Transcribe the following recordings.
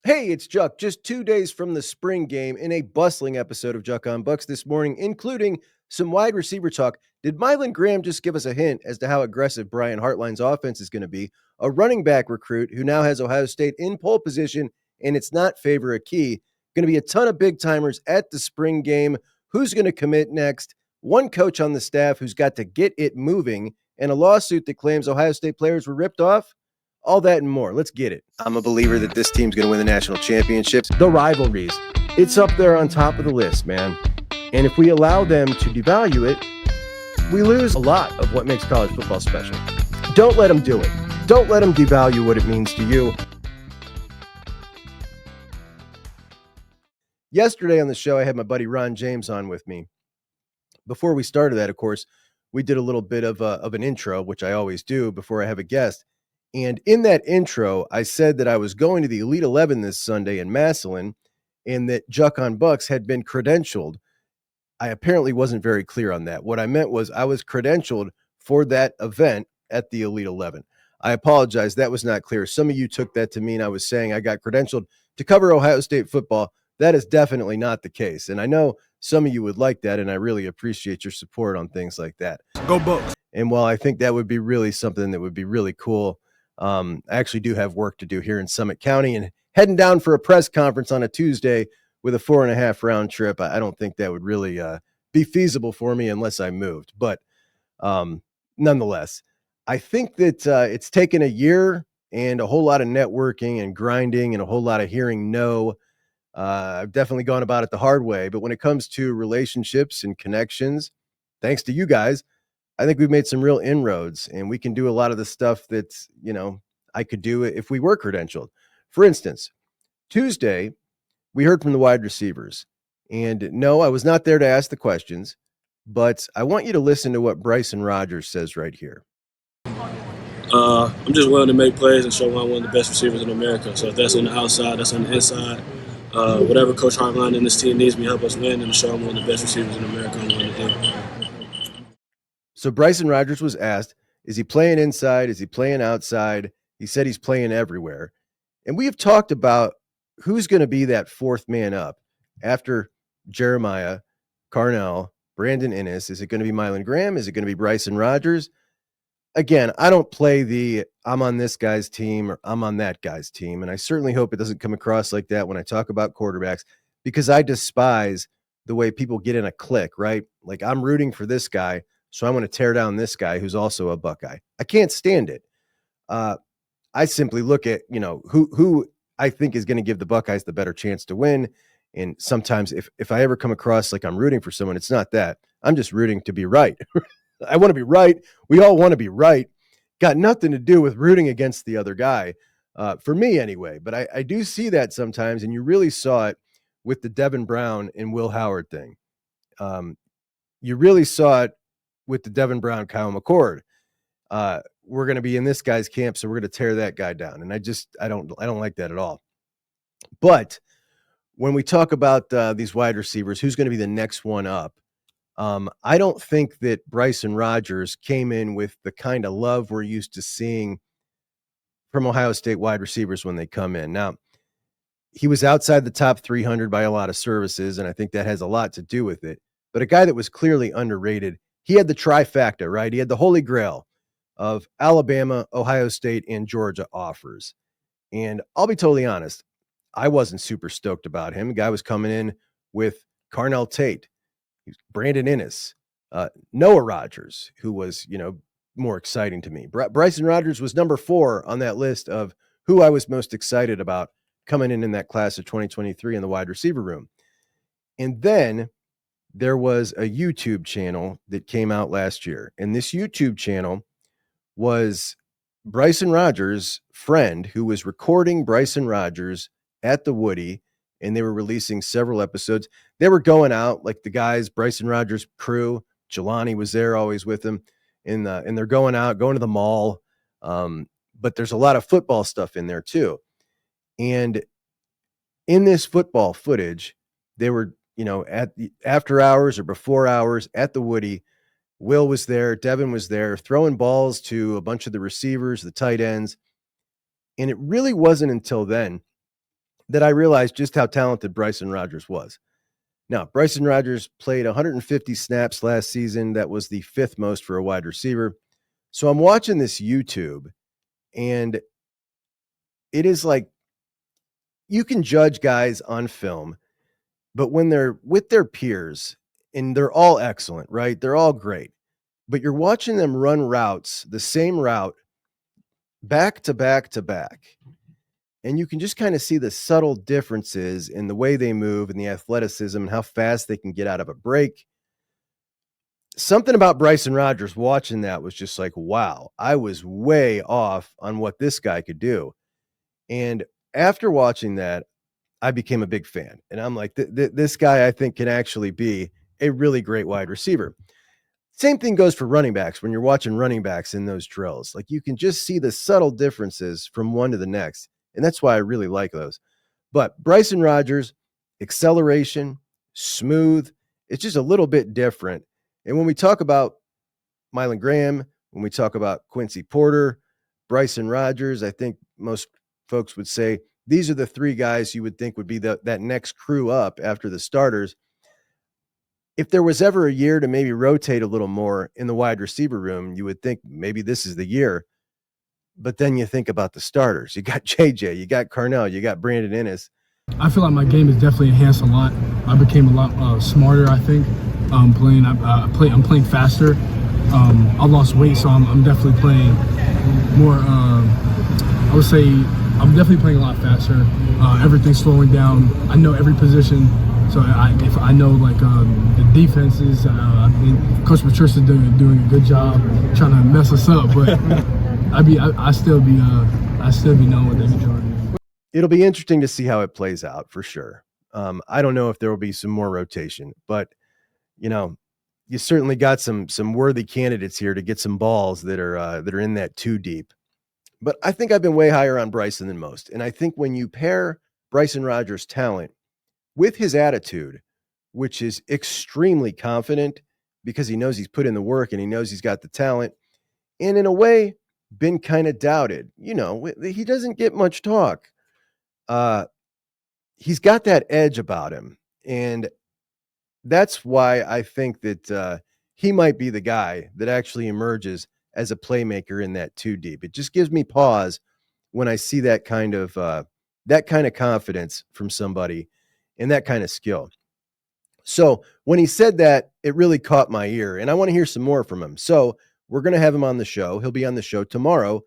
Hey, it's Juck. Just 2 days from the spring game in a bustling episode of Juck on Bucks this morning, including some wide receiver talk. Did Mylan Graham just give us a hint as to how aggressive Brian Hartline's offense is going to be? A running back recruit who now has Ohio State in pole position, and it's not favor a key. Going to be a ton of big timers at the spring game. Who's going to commit next? One coach on the staff who's got to get it moving, and a lawsuit that claims Ohio State players were ripped off. All that and more. Let's get it. I'm a believer that this team's going to win the national championships. The rivalries, it's up there on top of the list, man. And if we allow them to devalue it, we lose a lot of what makes college football special. Don't let them do it. Don't let them devalue what it means to you. Yesterday on the show, I had my buddy Ron James on with me. Before we started that, of course, we did a little bit of an intro, which I always do before I have a guest. And in that intro, I said that I was going to the Elite 11 this Sunday in Massillon and that Juck on Bucks had been credentialed. I apparently wasn't very clear on that. What I meant was I was credentialed for that event at the Elite 11. I apologize. That was not clear. Some of you took that to mean I was saying I got credentialed to cover Ohio State football. That is definitely not the case. And I know some of you would like that, and I really appreciate your support on things like that. Go Bucks. And while I think that would be really something that would be really cool, I actually do have work to do here in Summit County, and heading down for a press conference on a Tuesday with a 4.5 round trip. I don't think that would really be feasible for me unless I moved. But nonetheless, I think that it's taken a year and a whole lot of networking and grinding and a whole lot of hearing no. I've definitely gone about it the hard way. But when it comes to relationships and connections, thanks to you guys, I think we've made some real inroads, and we can do a lot of the stuff that's, I could do if we were credentialed. For instance, Tuesday, we heard from the wide receivers. And no, I was not there to ask the questions, but I want you to listen to what Bryson Rogers says right here. I'm just willing to make plays and show I'm one of the best receivers in America. So if that's on the outside, that's on the inside. Whatever Coach Hartline and this team needs me to help us win and show I'm one of the best receivers in America, I'm willing to do. So Bryson Rogers was asked, is he playing inside? Is he playing outside? He said he's playing everywhere. And we have talked about who's going to be that fourth man up after Jeremiah, Carnell, Brandon Innes. Is it going to be Mylan Graham? Is it going to be Bryson Rogers? Again, I don't play the I'm on this guy's team or I'm on that guy's team. And I certainly hope it doesn't come across like that when I talk about quarterbacks, because I despise the way people get in a clique, right? Like, I'm rooting for this guy, so I'm going to tear down this guy who's also a Buckeye. I can't stand it. I simply look at, who I think is going to give the Buckeyes the better chance to win. And sometimes if I ever come across like I'm rooting for someone, it's not that. I'm just rooting to be right. I want to be right. We all want to be right. Got nothing to do with rooting against the other guy, for me anyway. But I do see that sometimes, and you really saw it with the Devin Brown and Will Howard thing. You really saw it with the Devin Brown, Kyle McCord. We're going to be in this guy's camp, so we're going to tear that guy down. And I don't like that at all. But when we talk about these wide receivers, who's going to be the next one up? I don't think that Bryson Rogers came in with the kind of love we're used to seeing from Ohio State wide receivers when they come in. Now, he was outside the top 300 by a lot of services, and I think that has a lot to do with it. But a guy that was clearly underrated, he had the trifecta, right? He had the holy grail of Alabama, Ohio State, and Georgia offers. And I'll be totally honest, I wasn't super stoked about him. The guy was coming in with Carnell Tate, Brandon Innes, Noah Rogers, who was, more exciting to me. Bryson Rogers was number 4 on that list of who I was most excited about coming in that class of 2023 in the wide receiver room. And then there was a YouTube channel that came out last year. And this YouTube channel was Bryson Rogers' friend who was recording Bryson Rogers at the Woody, and they were releasing several episodes. They were going out like the guys, Bryson Rogers' crew. Jelani was there always with him, and they're going out, going to the mall. But there's a lot of football stuff in there too. And in this football footage, they were, at the after hours or before hours at the Woody. Will was there, Devin was there, throwing balls to a bunch of the receivers, the tight ends. And it really wasn't until then that I realized just how talented Bryson Rodgers was. Now, Bryson Rodgers played 150 snaps last season. That was the 5th most for a wide receiver. So I'm watching this YouTube, and it is like you can judge guys on film, but when they're with their peers, and they're all excellent, right? They're all great. But you're watching them run routes, the same route, back to back to back. And you can just kind of see the subtle differences in the way they move and the athleticism and how fast they can get out of a break. Something about Bryson Rodgers watching that was just like, wow, I was way off on what this guy could do. And after watching that, I became a big fan. And I'm like, this guy, I think, can actually be a really great wide receiver. Same thing goes for running backs. When you're watching running backs in those drills, like you can just see the subtle differences from one to the next. And that's why I really like those. But Bryson Rodgers, acceleration, smooth, it's just a little bit different. And when we talk about Mylan Graham, when we talk about Quincy Porter, Bryson Rodgers, I think most folks would say these are the 3 guys you would think would be that next crew up after the starters. If there was ever a year to maybe rotate a little more in the wide receiver room, you would think maybe this is the year. But then you think about the starters. You got JJ, you got Carnell, you got Brandon Ennis. I feel like my game is definitely enhanced a lot. I became a lot smarter, I think. I'm playing faster. I lost weight, so I'm definitely playing more. I would say I'm definitely playing a lot faster. Everything's slowing down. I know every position. So if I know like the defenses, I mean, Coach Patricia's doing a good job trying to mess us up, but I still be knowing what they be doing. It'll be interesting to see how it plays out for sure. I don't know if there will be some more rotation, but you certainly got some worthy candidates here to get some balls that are in that 2 deep. But I think I've been way higher on Bryson than most, and I think when you pair Bryson Rodgers' talent with his attitude, which is extremely confident because he knows he's put in the work and he knows he's got the talent, and in a way been kind of doubted. He doesn't get much talk. He's got that edge about him, and that's why I think that he might be the guy that actually emerges as a playmaker in that 2 deep. It just gives me pause when I see that kind of confidence from somebody and that kind of skill. So when he said that, it really caught my ear, and I want to hear some more from him. So we're going to have him on the show. He'll be on the show tomorrow,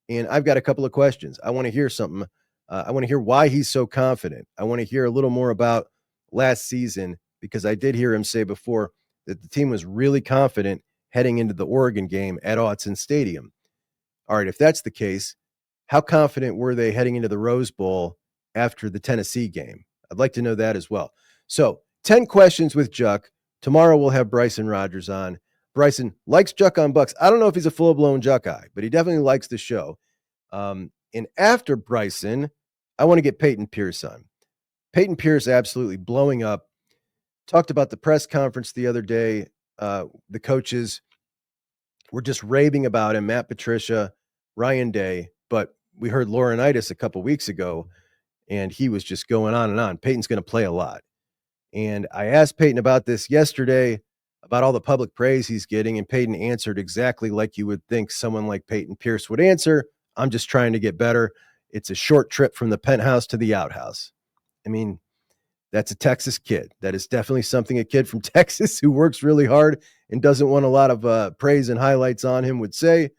and I've got a couple of questions. I want to hear something. I want to hear why he's so confident. I want to hear a little more about last season, because I did hear him say before that the team was really confident heading into the Oregon game at Autzen Stadium. All right, if that's the case, how confident were they heading into the Rose Bowl after the Tennessee game? I'd like to know that as well. So 10 questions with JUCK. Tomorrow we'll have Bryson Rodgers on. Bryson likes JUCK on Bucks. I don't know if he's a full-blown JUCK guy, but he definitely likes the show. And after Bryson, I want to get Peyton Pierce on. Peyton Pierce absolutely blowing up. Talked about the press conference the other day. The coaches were just raving about him, Matt Patricia, Ryan Day, but we heard Laurinaitis a couple weeks ago, and he was just going on and on. Peyton's going to play a lot. And I asked Peyton about this yesterday, about all the public praise he's getting, and Peyton answered exactly like you would think someone like Peyton Pierce would answer. I'm just trying to get better. It's a short trip from the penthouse to the outhouse. I mean, that's a Texas kid. That is definitely something a kid from Texas who works really hard and doesn't want a lot of praise and highlights on him would say.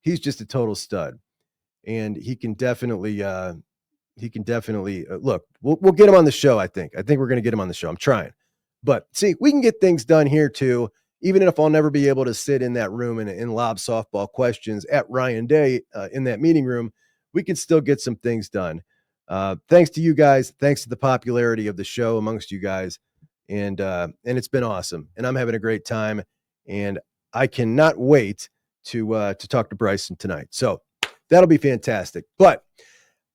He's just a total stud. And he can definitely look, we'll get him on the show. I think we're going to get him on the show. I'm trying, but see, we can get things done here too. Even if I'll never be able to sit in that room and lob softball questions at Ryan Day in that meeting room, we can still get some things done. Thanks to you guys. Thanks to the popularity of the show amongst you guys. And it's been awesome, and I'm having a great time, and I cannot wait to talk to Bryson tonight. So that'll be fantastic. But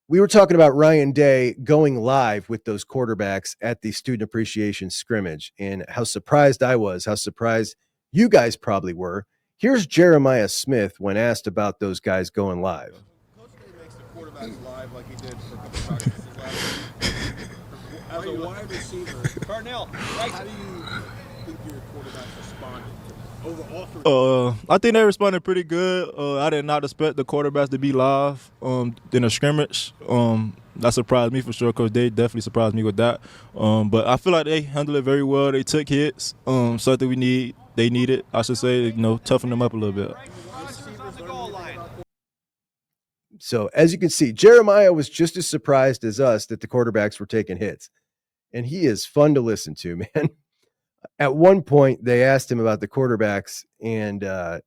we were talking about Ryan Day going live with those quarterbacks at the student appreciation scrimmage, and how surprised I was, how surprised you guys probably were. Here's Jeremiah Smith when asked about those guys going live. Coach Day makes the quarterbacks live like he did for a couple practices last week. as a wide receiver, Carnell, how do you think your quarterbacks responded over all three? I think they responded pretty good. I did not expect the quarterbacks to be live in a scrimmage. That surprised me for sure, because they definitely surprised me with that. But I feel like they handled it very well. They took hits, something they needed, I should say, toughen them up a little bit. So as you can see, Jeremiah was just as surprised as us that the quarterbacks were taking hits. And he is fun to listen to, man. At one point, they asked him about the quarterbacks and the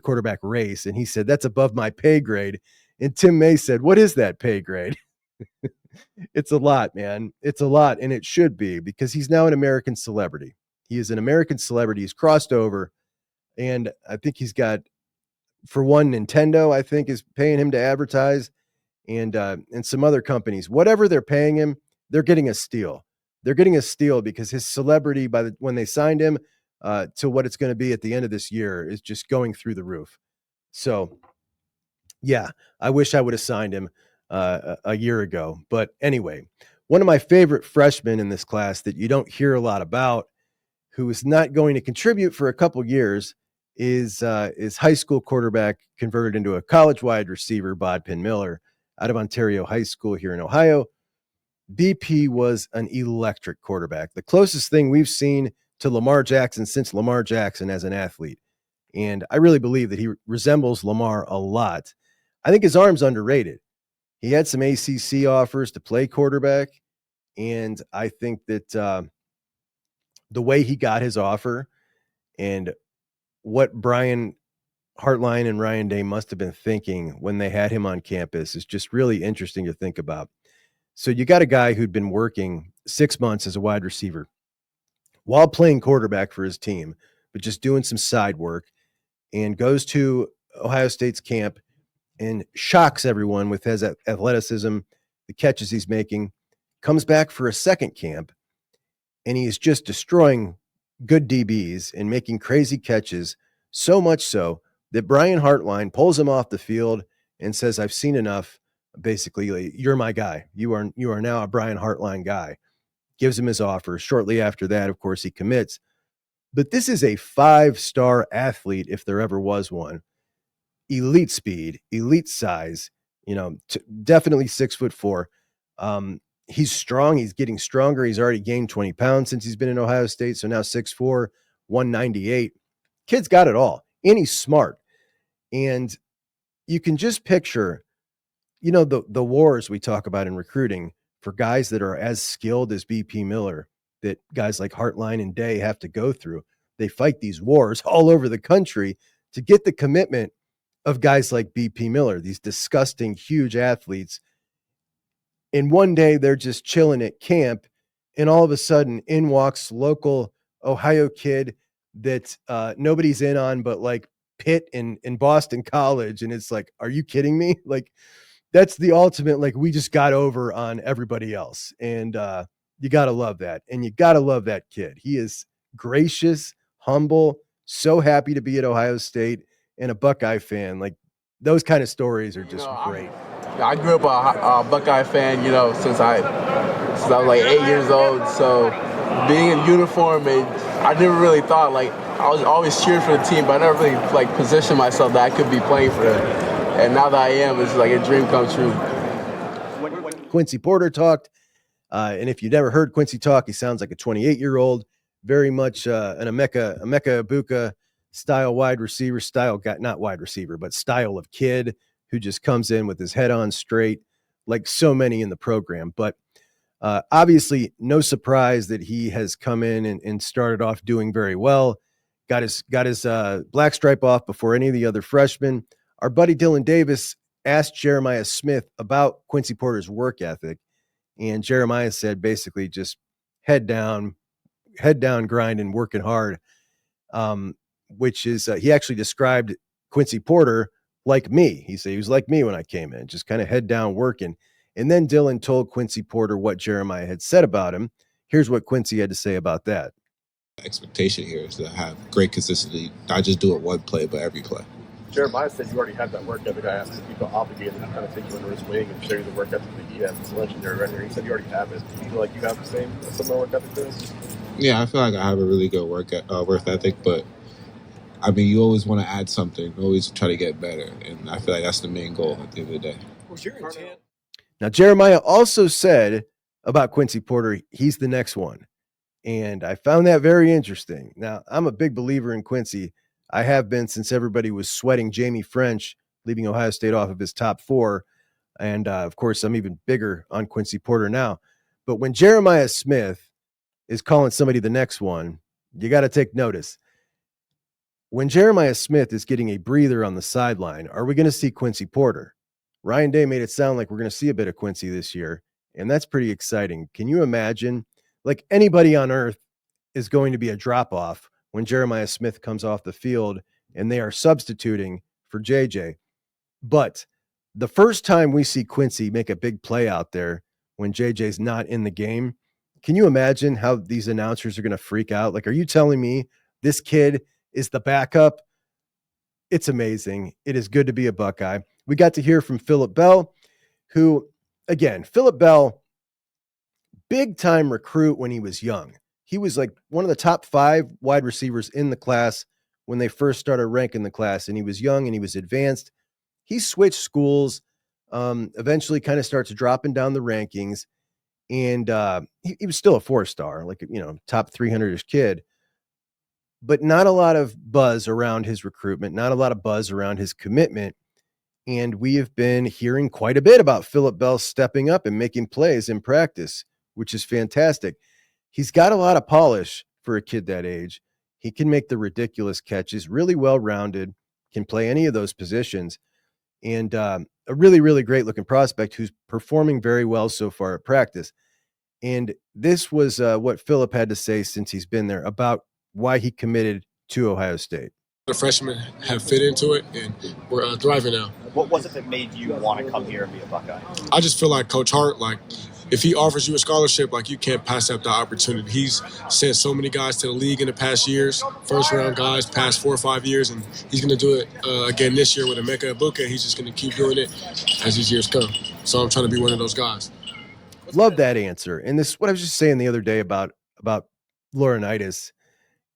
quarterback race, and he said, "That's above my pay grade." And Tim May said, "What is that pay grade?" It's a lot, man. It's a lot, and it should be, because he's now an American celebrity. He is an American celebrity. He's crossed over, and I think he's got, for one, Nintendo, I think, is paying him to advertise, and some other companies. Whatever they're paying him, they're getting a steal. They're getting a steal, because his celebrity, when they signed him to what it's going to be at the end of this year, is just going through the roof. So, yeah, I wish I would have signed him a year ago. But anyway, one of my favorite freshmen in this class that you don't hear a lot about, who is not going to contribute for a couple years, is high school quarterback converted into a college wide receiver, Bodpegn Miller, out of Ontario High School here in Ohio. BP was an electric quarterback, the closest thing we've seen to Lamar Jackson since Lamar Jackson as an athlete. And I really believe that he resembles Lamar a lot. I think his arm's underrated. He had some ACC offers to play quarterback, and I think that the way he got his offer and what Brian Hartline and Ryan Day must have been thinking when they had him on campus is just really interesting to think about. So you got a guy who'd been working 6 months as a wide receiver while playing quarterback for his team, but just doing some side work, and goes to Ohio State's camp and shocks everyone with his athleticism, the catches he's making, comes back for a second camp, and he is just destroying good DBs and making crazy catches, so much so that Brian Hartline pulls him off the field and says, "I've seen enough. Basically, you're my guy. You are now a Brian Hartline guy." Gives him his offer. Shortly after that, of course, he commits. But this is a 5-star athlete, if there ever was one. Elite speed, elite size, definitely 6'4". He's strong. He's getting stronger. He's already gained 20 pounds since he's been in Ohio State. So now 6'4", 198. Kid's got it all. And he's smart. And you can just picture, the wars we talk about in recruiting for guys that are as skilled as BP Miller, that guys like Hartline and Day have to go through. They fight these wars all over the country to get the commitment of guys like BP Miller, these disgusting, huge athletes. And one day they're just chilling at camp, and all of a sudden in walks local Ohio kid that nobody's in on but like Pitt in Boston College. And it's like, are you kidding me? Like, that's the ultimate, like, we just got over on everybody else. And you got to love that. And you got to love that kid. He is gracious, humble, so happy to be at Ohio State, and a Buckeye fan. Like, those kind of stories are just great. I grew up a Buckeye fan, since I was like 8 years old. So being in uniform, I never really thought, like, I was always cheering for the team, but I never really like positioned myself that I could be playing for them. And now that I am, it's like a dream come true. Quincy Porter talked, and if you've never heard Quincy talk, he sounds like a 28-year-old, very much an Emeka Egbuka style wide receiver, not wide receiver, but style of kid who just comes in with his head on straight, like so many in the program. But obviously, no surprise that he has come in and started off doing very well. Got his black stripe off before any of the other freshmen. Our buddy Dylan Davis asked Jeremiah Smith about Quincy Porter's work ethic, and Jeremiah said basically just head down, grinding, working hard, which is he actually described Quincy Porter like me. He said he was like me when I came in, just kind of head down working. And then Dylan told Quincy Porter what Jeremiah had said about him. Here's what Quincy had to say about that. Expectation here is to have great consistency, not just do it one play, but every play. Jeremiah said you already have that work ethic. I asked if you feel obligated to kind of take you under his wing and show you the work ethic that he has. It's legendary right here. He said you already have it. Do you feel like you have a similar work ethic to him? Yeah, I feel like I have a really good work ethic, but I mean, you always want to add something, always try to get better, and I feel like that's the main goal at the end of the day. Was your intent? Now, Jeremiah also said about Quincy Porter, he's the next one. And I found that very interesting. Now, I'm a big believer in Quincy. I have been since everybody was sweating Jamie French, leaving Ohio State off of his top 4. And of course, I'm even bigger on Quincy Porter now. But when Jeremiah Smith is calling somebody the next one, you got to take notice. When Jeremiah Smith is getting a breather on the sideline, are we going to see Quincy Porter? Ryan Day made it sound like we're going to see a bit of Quincy this year, and that's pretty exciting. Can you imagine? Like, anybody on earth is going to be a drop-off when Jeremiah Smith comes off the field and they are substituting for JJ. But the first time we see Quincy make a big play out there when JJ's not in the game, can you imagine how these announcers are going to freak out? Like, are you telling me this kid is the backup? It's amazing. It is good to be a Buckeye. We got to hear from Phillip Bell, who, again, Phillip Bell, big time recruit when he was young. He was like one of the top 5 wide receivers in the class when they first started ranking the class, and he was young and he was advanced. He switched schools, eventually kind of starts dropping down the rankings, and he was still a 4-star, like, top 300-ish kid, but not a lot of buzz around his recruitment, not a lot of buzz around his commitment. And we have been hearing quite a bit about Phillip Bell stepping up and making plays in practice, which is fantastic. He's got a lot of polish for a kid that age. He can make the ridiculous catches, really well-rounded, can play any of those positions, and a really, really great-looking prospect who's performing very well so far at practice. And this was what Phillip had to say since he's been there about why he committed to Ohio State. The freshmen have fit into it, and we're thriving now. What was it that made you want to come here and be a Buckeye? I just feel like Coach Hart, if he offers you a scholarship, you can't pass up the opportunity. He's sent so many guys to the league in the past years, first-round guys, past 4 or 5 years, and he's going to do it again this year with Emeka Egbuka. He's just going to keep doing it as these years come. So I'm trying to be one of those guys. Love that answer. And this is what I was just saying the other day about Laurinaitis.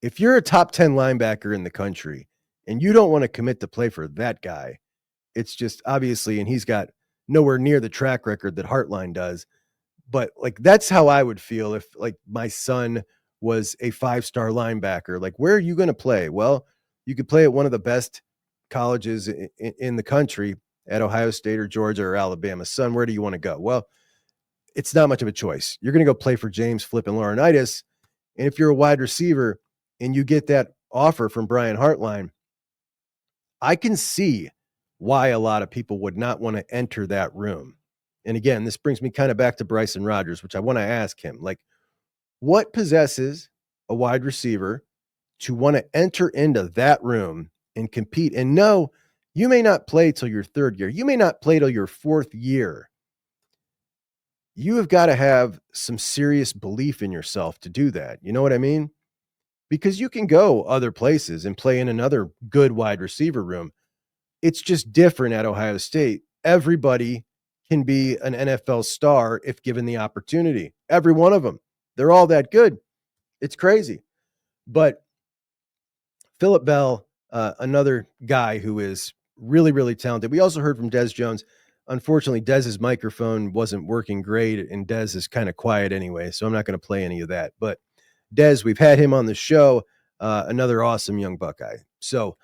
If you're a top 10 linebacker in the country and you don't want to commit to play for that guy, it's just obviously, and he's got nowhere near the track record that Hartline does. But that's how I would feel if my son was a 5-star linebacker. Where are you going to play? Well, you could play at one of the best colleges in the country, at Ohio State or Georgia or Alabama. Son, where do you want to go? Well, it's not much of a choice. You're going to go play for James Flippin' Laurinaitis. And if you're a wide receiver and you get that offer from Brian Hartline, I can see why a lot of people would not want to enter that room. And again, this brings me kind of back to Bryson Rodgers, which I want to ask him, what possesses a wide receiver to want to enter into that room and compete? And no, you may not play till your 3rd year. You may not play till your 4th year. You have got to have some serious belief in yourself to do that. You know what I mean? Because you can go other places and play in another good wide receiver room. It's just different at Ohio State. Everybody can be an NFL star if given the opportunity. Every one of them. They're all that good. It's crazy. But Phillip Bell, another guy who is really, really talented. We also heard from Des Jones. Unfortunately, Dez's microphone wasn't working great, and Dez is kind of quiet anyway, so I'm not going to play any of that. But Des, we've had him on the show, another awesome young Buckeye. So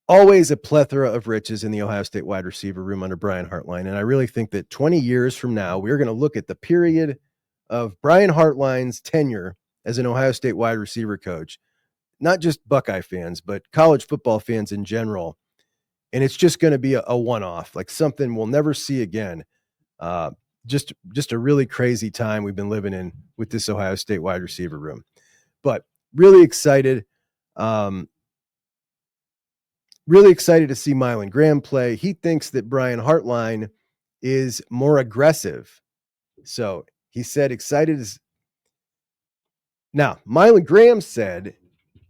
always a plethora of riches in the Ohio State wide receiver room under Brian Hartline. And I really think that 20 years from now, we're going to look at the period of Brian Hartline's tenure as an Ohio State wide receiver coach, not just Buckeye fans, but college football fans in general. And it's just going to be a one-off, something we'll never see again. Just a really crazy time we've been living in with this Ohio State wide receiver room. But really excited. Really excited to see Mylan Graham play. He thinks that Brian Hartline is more aggressive. So he said excited as... Now, Mylan Graham said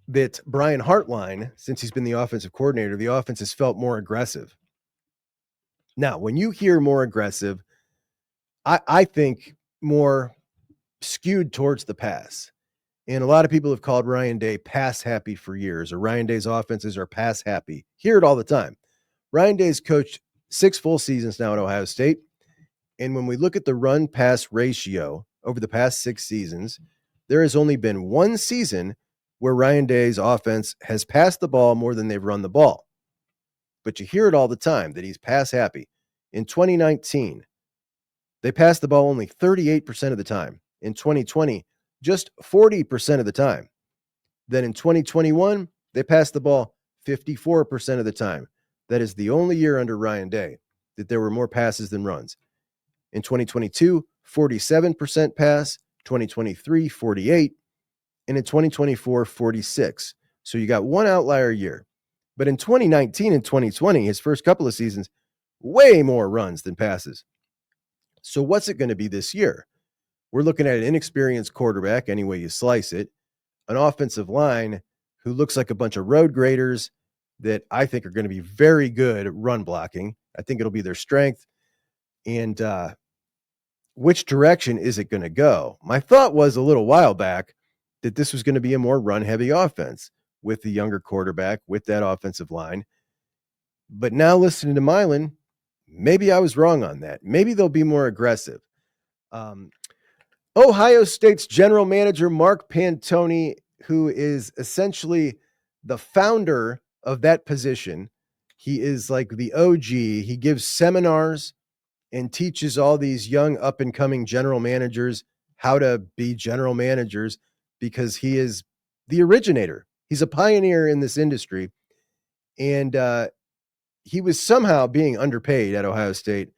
that Brian Hartline, since he's been the offensive coordinator, the offense has felt more aggressive. Now, when you hear more aggressive, I think more skewed towards the pass. And a lot of people have called Ryan Day pass happy for years, or Ryan Day's offenses are pass happy. Hear it all the time. Ryan Day's coached 6 full seasons now at Ohio State. And when we look at the run pass ratio over the past 6 seasons, there has only been one season where Ryan Day's offense has passed the ball more than they've run the ball. But you hear it all the time that he's pass happy. In 2019, they passed the ball only 38% of the time. In 2020, just 40% of the time. Then in 2021, they passed the ball 54% of the time. That is the only year under Ryan Day that there were more passes than runs. In 2022, 47% pass, 2023, 48, and in 2024, 46. So you got one outlier year. But in 2019 and 2020, his first couple of seasons, way more runs than passes. So what's it going to be this year? We're looking at an inexperienced quarterback, any way you slice it, an offensive line who looks like a bunch of road graders that I think are going to be very good at run blocking. I think it'll be their strength. And which direction is it going to go? My thought was a little while back that this was going to be a more run-heavy offense with the younger quarterback, with that offensive line. But now listening to Milan, maybe I was wrong on that. Maybe they'll be more aggressive. Ohio State's general manager, Mark Pantoni, who is essentially the founder of that position. He is like the OG. He gives seminars and teaches all these young up-and-coming general managers how to be general managers because he is the originator. He's a pioneer in this industry. And he was somehow being underpaid at Ohio State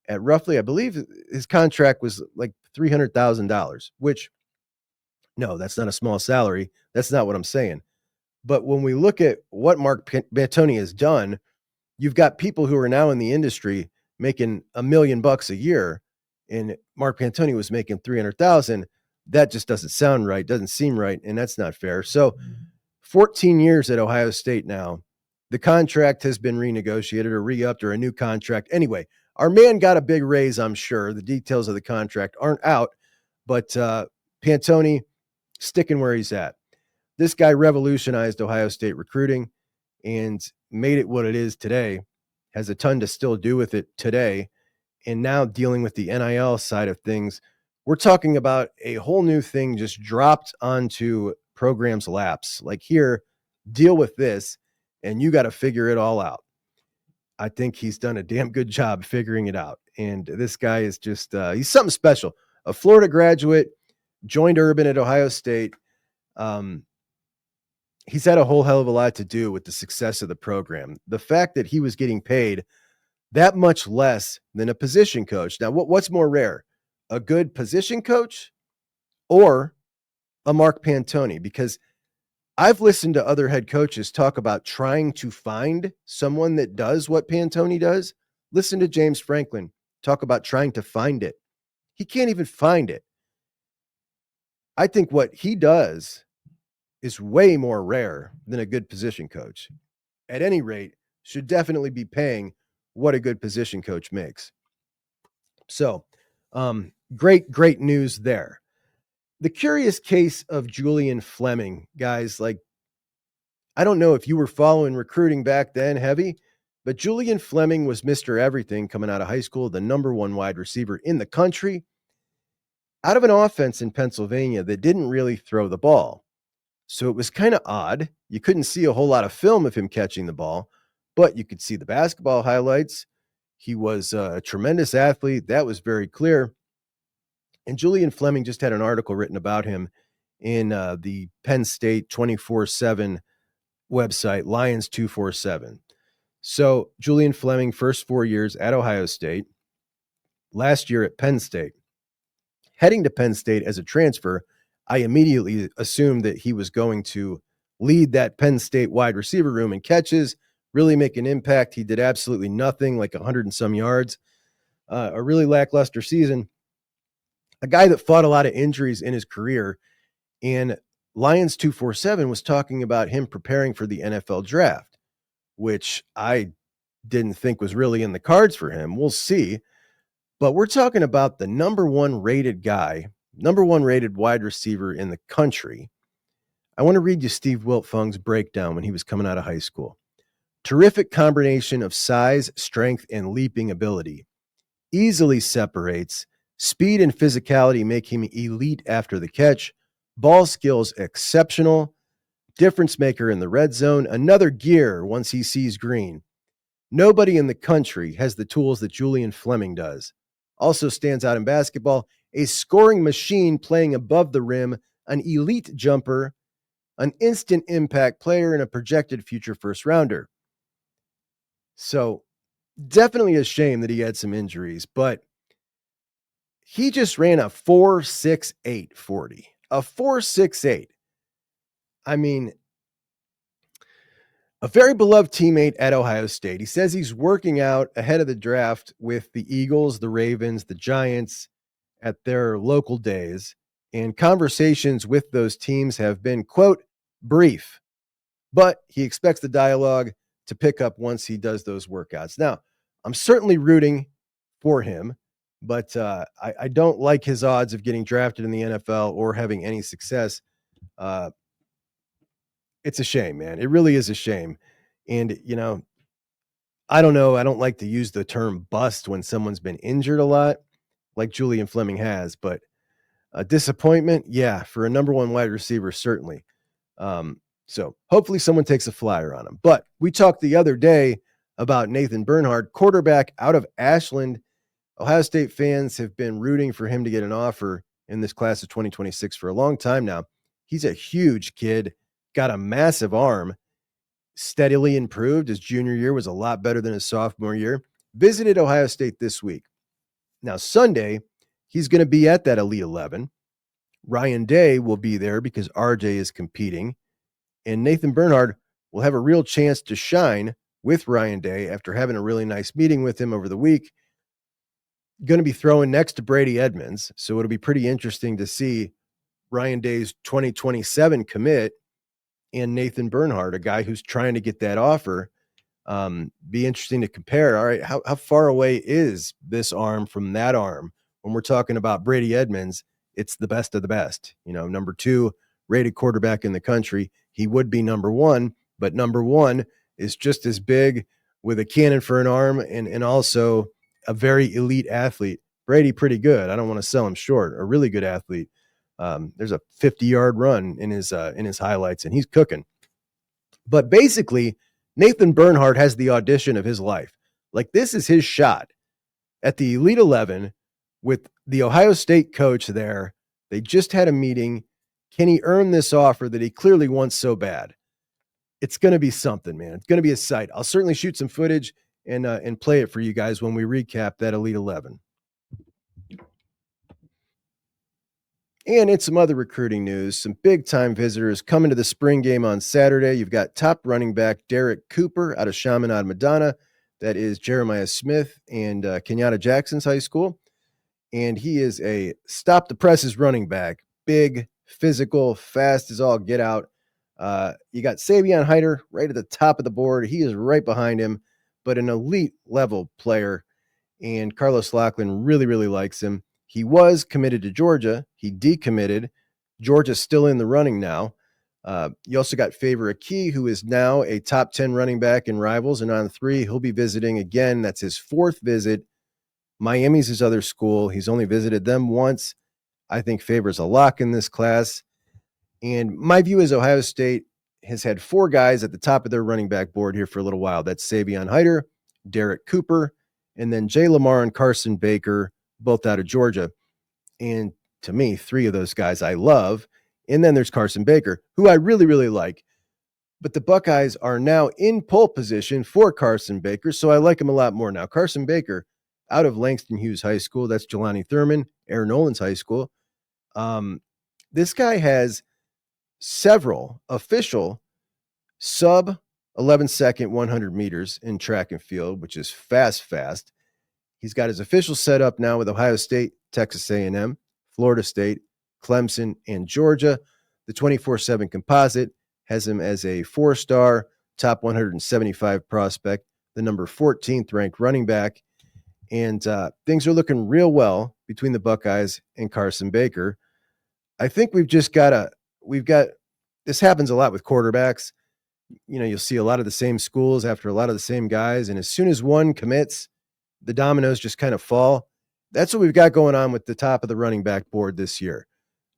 at roughly, I believe his contract was like $300,000, which, no, that's not a small salary. That's not what I'm saying. But when we look at what Mark Pantoni has done, you've got people who are now in the industry making $1 million a year, and Mark Pantoni was making $300,000. That just doesn't sound right, doesn't seem right, and that's not fair. So 14 years at Ohio State now. The contract has been renegotiated or re-upped or a new contract. Anyway, our man got a big raise, I'm sure. The details of the contract aren't out, but Pantoni sticking where he's at. This guy revolutionized Ohio State recruiting and made it what it is today, has a ton to still do with it today, and now dealing with the NIL side of things. We're talking about a whole new thing just dropped onto programs' laps. Like, here, deal with this, and you got to figure it all out. I think he's done a damn good job figuring it out. And this guy is just, he's something special. A Florida graduate, joined Urban at Ohio State. He's had a whole hell of a lot to do with the success of the program. The fact that he was getting paid that much less than a position coach. Now, what's more rare? A good position coach or a Mark Pantoni? Because I've listened to other head coaches talk about trying to find someone that does what Pantoni does. Listen to James Franklin talk about trying to find it. He can't even find it. I think what he does is way more rare than a good position coach. At any rate, should definitely be paying what a good position coach makes. So, great news there. The curious case of Julian Fleming, guys, like, I don't know if you were following recruiting back then heavy, but Julian Fleming was Mr. Everything coming out of high school, the number 1 wide receiver in the country, out of an offense in Pennsylvania that didn't really throw the ball. So it was kind of odd. You couldn't see a whole lot of film of him catching the ball, but you could see the basketball highlights. He was a tremendous athlete. That was very clear. And Julian Fleming just had an article written about him in the Penn State 24/7 website, Lions 247. So Julian Fleming, first 4 years at Ohio State, last year at Penn State. Heading to Penn State as a transfer, I immediately assumed that he was going to lead that Penn State wide receiver room in catches, really make an impact. He did absolutely nothing, like 100 and some yards, a really lackluster season. A guy that fought a lot of injuries in his career. And Lions 247 was talking about him preparing for the NFL draft, which I didn't think was really in the cards for him. We'll see. But we're talking about the number one rated wide receiver in the country. I want to read you Steve Wiltfong's breakdown when he was coming out of high school. Terrific combination of size, strength, and leaping ability. Easily separates. Speed and physicality make him elite after the catch. Ball skills exceptional. Difference maker in the red zone. Another gear once he sees green. Nobody in the country has the tools that Julian Fleming does. Also stands out in basketball. A scoring machine playing above the rim. An elite jumper. An instant impact player and a projected future first rounder. So definitely a shame that he had some injuries, but he just ran a 4.68 40. A 4.68. I mean, a very beloved teammate at Ohio State. He says he's working out ahead of the draft with the Eagles, the Ravens, the Giants at their local days. And conversations with those teams have been, quote, brief. But he expects the dialogue to pick up once he does those workouts. Now, I'm certainly rooting for him, but I don't like his odds of getting drafted in the NFL or having any success. It's a shame, man. It really is a shame. And, I don't know. I don't like to use the term bust when someone's been injured a lot, like Julian Fleming has, but a disappointment, yeah, for a number one wide receiver, certainly. So hopefully someone takes a flyer on him. But we talked the other day about Nathan Bernhard, quarterback out of Ashland. Ohio State fans have been rooting for him to get an offer in this class of 2026 for a long time now. He's a huge kid, got a massive arm, steadily improved. His junior year was a lot better than his sophomore year. Visited Ohio State this week. Now, Sunday, he's going to be at that Elite 11. Ryan Day will be there because RJ is competing. And Nathan Bernhard will have a real chance to shine with Ryan Day after having a really nice meeting with him over the week. Going to be throwing next to Brady Edmonds. So it'll be pretty interesting to see Ryan Day's 2027 commit and Nathan Bernhard, a guy who's trying to get that offer. Be interesting to compare. All right, how far away is this arm from that arm? When we're talking about Brady Edmonds, it's the best of the best. Number 2 rated quarterback in the country. He would be number 1, but number 1 is just as big with a cannon for an arm and also a very elite athlete. Brady, pretty good. I don't want to sell him short. A really good athlete. There's a 50-yard run in his highlights, and he's cooking. But basically, Nathan Bernhard has the audition of his life. Like, this is his shot at the Elite 11 with the Ohio State coach there. They just had a meeting. Can he earn this offer that he clearly wants so bad? It's going to be something, man. It's going to be a sight. I'll certainly shoot some footage and play it for you guys when we recap that Elite 11. And in some other recruiting news, some big-time visitors coming to the spring game on Saturday. You've got top running back Derek Cooper out of Chaminade, Madonna. That is Jeremiah Smith and Kenyatta Jackson's high school. And he is a stop-the-presses running back. Big, physical, fast as all get out. You got Savion Hyder right at the top of the board. He is right behind him, but an elite-level player. And Carlos Lachlan really, really likes him. He was committed to Georgia. He decommitted. Georgia's still in the running now. You also got Favor Akey, who is now a top 10 running back in Rivals. And on 3, he'll be visiting again. That's his 4th visit. Miami's his other school. He's only visited them once. I think Favor's a lock in this class. And my view is Ohio State has had 4 guys at the top of their running back board here for a little while. That's Savion Hyder, Derek Cooper, and then Jay Lamar and Carson Baker, both out of Georgia. And to me, 3 of those guys I love. And then there's Carson Baker, who I really, really like. But the Buckeyes are now in pole position for Carson Baker, so I like him a lot more now. Carson Baker out of Langston Hughes High School. That's Jelani Thurman, Aaron Nolan's high school. This guy has several official sub 11 second 100 meters in track and field, which is fast. He's got his official setup now with Ohio State, Texas A&M, Florida State, Clemson, and Georgia. The 24/7 composite has him as a 4-star, top 175 prospect, the number 14th ranked running back. And things are looking real well between the Buckeyes and Carson Baker. I think this happens a lot with quarterbacks. You know, you'll see a lot of the same schools after a lot of the same guys. And as soon as one commits, the dominoes just kind of fall. That's what we've got going on with the top of the running back board this year.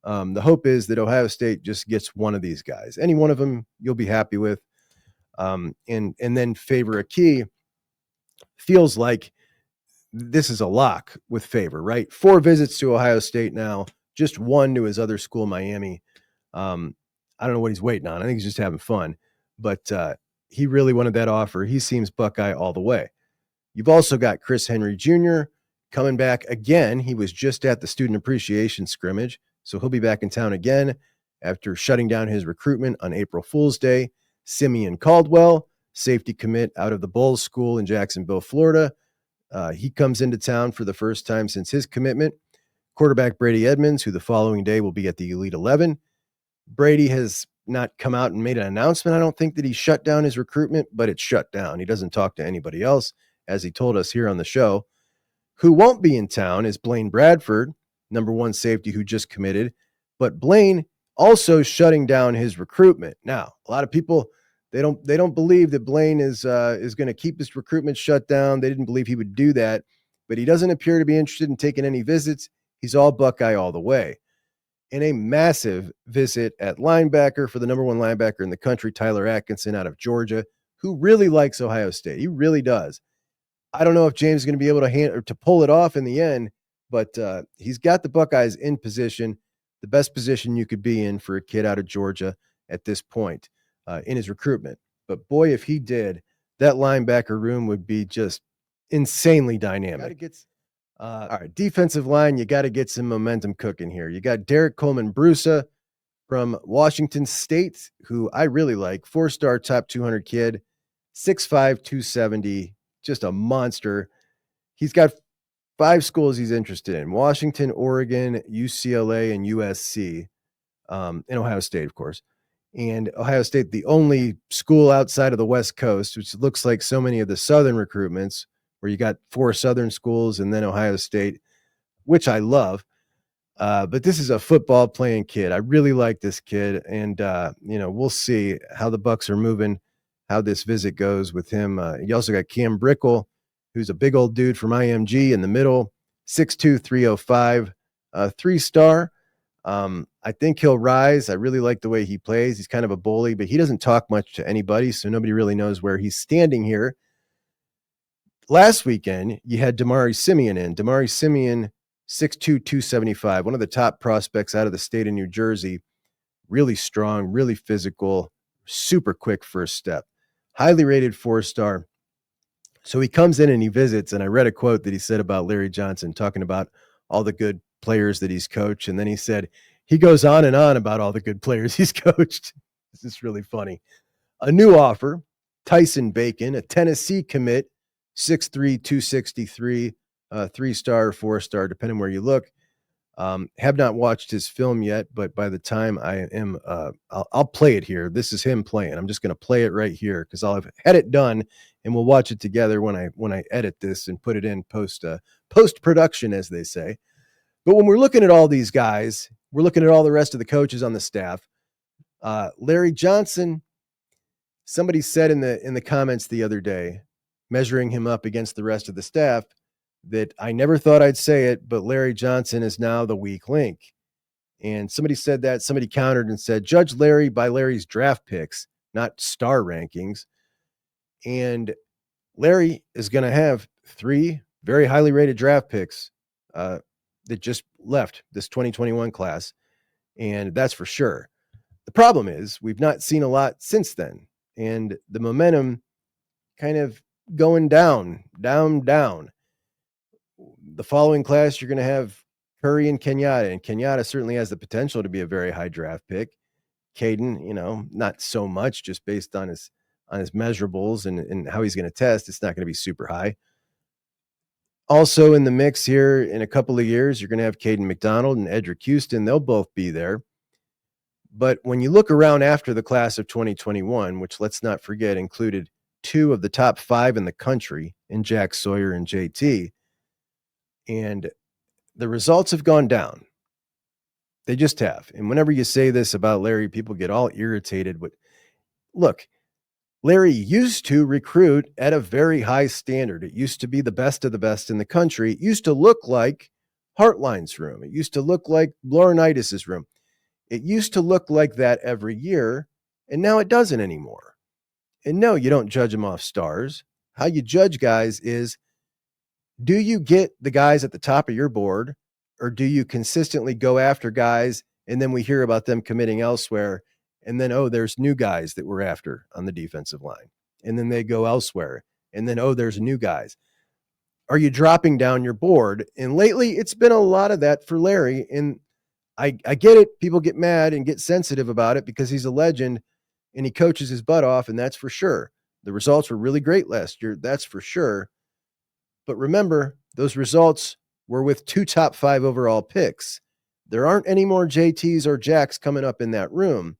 The hope is that Ohio State just gets one of these guys. Any one of them you'll be happy with. And then Favor a key feels like this is a lock with Favor, right? 4 visits to Ohio State now, just 1 to his other school, Miami. I don't know what he's waiting on. I think he's just having fun. But he really wanted that offer. He seems Buckeye all the way. You've also got Chris Henry Jr. coming back again. He was just at the student appreciation scrimmage, so he'll be back in town again after shutting down his recruitment on April Fool's Day. Simeon Caldwell, safety commit out of the Bulls School in Jacksonville, Florida. He comes into town for the first time since his commitment. Quarterback Brady Edmonds, who the following day will be at the Elite 11. Brady has not come out and made an announcement. I don't think that he shut down his recruitment, but it's shut down. He doesn't talk to anybody else, as he told us here on the show. Who won't be in town is Blaine Bradford, number 1 safety who just committed, but Blaine also shutting down his recruitment. Now, a lot of people, they don't believe that Blaine is going to keep his recruitment shut down. They didn't believe he would do that, but he doesn't appear to be interested in taking any visits. He's all Buckeye all the way. In a massive visit at linebacker for the number 1 linebacker in the country, Tyler Atkinson out of Georgia, who really likes Ohio State. He really does. I don't know if James is going to be able to pull it off in the end, but he's got the Buckeyes in position, the best position you could be in for a kid out of Georgia at this point in his recruitment. But boy, if he did, that linebacker room would be just insanely dynamic. All right, defensive line, you got to get some momentum cooking here. You got Derek Coleman-Brusa from Washington State, who I really like, 4-star top 200 kid, 6'5", 270, just a monster. He's got 5 schools he's interested in: Washington, Oregon, UCLA, and USC, and Ohio State, of course. And Ohio State, the only school outside of the West Coast, which looks like so many of the Southern recruitments, where you got 4 Southern schools and then Ohio State, which I love. But this is a football playing kid. I really like this kid. And, we'll see how the Bucks are moving, how this visit goes with him. You also got Cam Brickle, who's a big old dude from IMG in the middle, 6'2", 305, 3-star. I think he'll rise. I really like the way he plays. He's kind of a bully, but he doesn't talk much to anybody, so nobody really knows where he's standing here. Last weekend, you had Damari Simeon in. Damari Simeon, 6'2", 275, one of the top prospects out of the state of New Jersey. Really strong, really physical, super quick first step. Highly rated 4-star. So he comes in and he visits, and I read a quote that he said about Larry Johnson, talking about all the good players that he's coached. And then he said, he goes on and on about all the good players he's coached. This is really funny. A new offer, Tyson Bacon, a Tennessee commit, 6'3", 263, 3-star, 4-star, depending where you look. Have not watched his film yet, but by the time I am, I'll play it here. This is him playing. I'm just going to play it right here because I'll have had it done, and we'll watch it together when I edit this and put it in post production, as they say. But when we're looking at all these guys, we're looking at all the rest of the coaches on the staff. Larry Johnson, somebody said in the comments the other day, measuring him up against the rest of the staff, that I never thought I'd say it, but Larry Johnson is now the weak link. And somebody said that. Somebody countered and said, judge Larry by Larry's draft picks, not star rankings. And Larry is going to have 3 very highly rated draft picks that just left this 2021 class. And that's for sure. The problem is we've not seen a lot since then. And the momentum kind of going down. The following class, you're going to have Curry and Kenyatta. And Kenyatta certainly has the potential to be a very high draft pick. Caden, not so much, just based on his measurables and how he's going to test. It's not going to be super high. Also in the mix here in a couple of years, you're going to have Caden McDonald and Edric Houston. They'll both be there. But when you look around after the class of 2021, which let's not forget included 2 of the top 5 in the country in Jack Sawyer and JT, and the results have gone down. They just have. And whenever you say this about Larry, people get all irritated. But look, Larry used to recruit at a very high standard. It used to be the best of the best in the country. It used to look like Hartline's room. It used to look like Laurinaitis' room. It used to look like that every year, and now it doesn't anymore. And no, you don't judge them off stars. How you judge guys is, do you get the guys at the top of your board, or do you consistently go after guys and then we hear about them committing elsewhere, and then, oh, there's new guys that we're after on the defensive line, and then they go elsewhere, and then, oh, there's new guys. Are you dropping down your board? And lately it's been a lot of that for Larry, and I get it. People get mad and get sensitive about it because he's a legend and he coaches his butt off, and that's for sure. The results were really great last year. That's for sure. But remember, those results were with 2 top 5 overall picks. There aren't any more JTs or Jacks coming up in that room.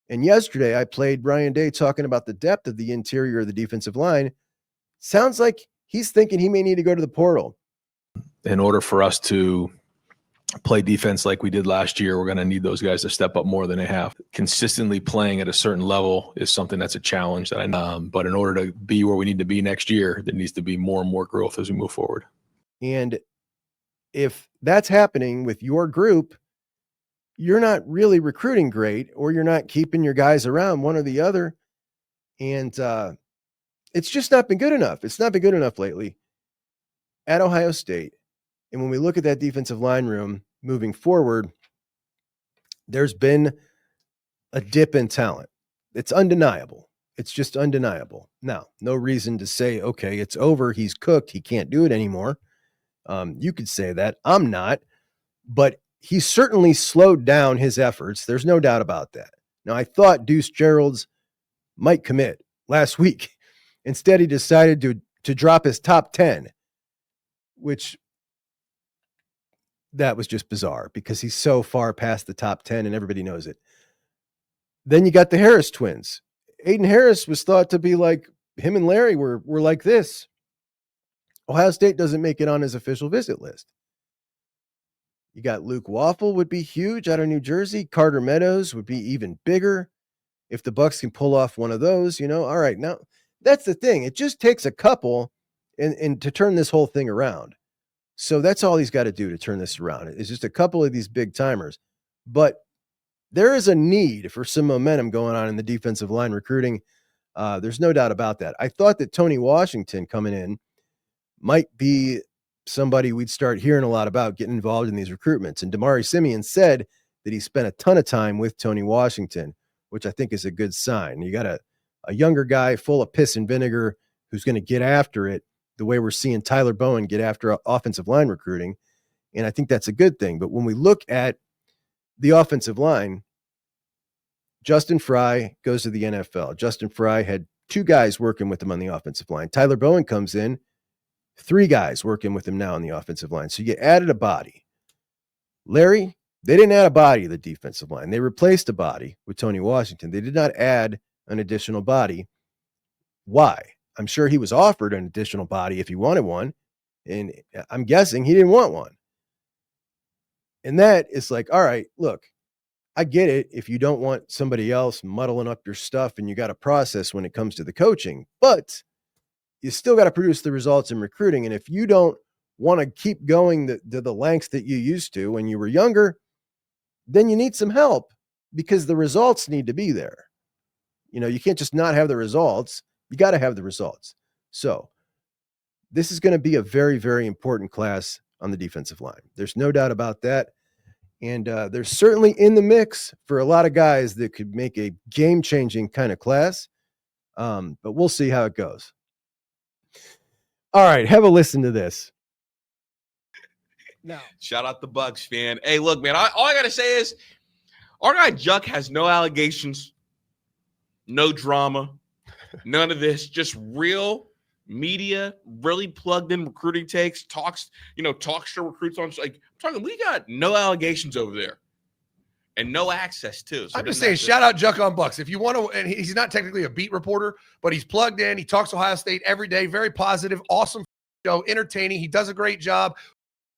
And yesterday I played Ryan Day talking about the depth of the interior of the defensive line. Sounds like he's thinking he may need to go to the portal. In order for us to play defense like we did last year, we're going to need those guys to step up more than they have. Consistently playing at a certain level is something that's a challenge that but in order to be where we need to be next year, there needs to be more and more growth as we move forward. And if that's happening with your group, you're not really recruiting great, or you're not keeping your guys around, one or the other. And it's just not been good enough. It's not been good enough lately at Ohio State. And when we look at that defensive line room moving forward, there's been a dip in talent. It's undeniable. It's just undeniable. Now, no reason to say, okay, it's over. He's cooked. He can't do it anymore. You could say that. I'm not. But he's certainly slowed down his efforts. There's no doubt about that. Now, I thought Deuce Gerald's might commit last week. Instead, he decided to drop his top 10, which that was just bizarre because he's so far past the top 10 and everybody knows it. Then you got the Harris twins. Aiden Harris was thought to be like, him and Larry were like this. Ohio State doesn't make it on his official visit list. You got Luke Waffle would be huge out of New Jersey. Carter Meadows would be even bigger. If the Bucks can pull off one of those, all right. Now that's the thing. It just takes a couple and to turn this whole thing around. So that's all he's got to do to turn this around. It's just a couple of these big timers. But there is a need for some momentum going on in the defensive line recruiting. There's no doubt about that. I thought that Tony Washington coming in might be somebody we'd start hearing a lot about getting involved in these recruitments. And Damari Simeon said that he spent a ton of time with Tony Washington, which I think is a good sign. You got a younger guy full of piss and vinegar who's going to get after it the way we're seeing Tyler Bowen get after offensive line recruiting. And I think that's a good thing. But when we look at the offensive line, Justin Fry goes to the NFL. Justin Fry had 2 guys working with him on the offensive line. Tyler Bowen comes in, 3 guys working with him now on the offensive line. So you added a body. Larry, they didn't add a body to the defensive line. They replaced a body with Tony Washington. They did not add an additional body. Why? I'm sure he was offered an additional body if he wanted one. And I'm guessing he didn't want one. And that is like, all right, look, I get it if you don't want somebody else muddling up your stuff and you got a process when it comes to the coaching, but you still got to produce the results in recruiting. And if you don't want to keep going to the lengths that you used to when you were younger, then you need some help because the results need to be there. You can't just not have the results. You got to have the results. So this is going to be a very, very important class on the defensive line. There's no doubt about that. And they're certainly in the mix for a lot of guys that could make a game-changing kind of class. But we'll see how it goes. All right, have a listen to this. Now, shout out the Bucks fan. Hey, look, man, all I got to say is our guy JUCK has no allegations, no drama, none of this, just real media, really plugged in recruiting takes, talks to recruits on, like, I'm talking, we got no allegations over there. and no access too. So I'm just saying, shout out Juck on Bucks. If you want to, and he's not technically a beat reporter, but he's plugged in. He talks Ohio State every day. Very positive, awesome show, entertaining. He does a great job.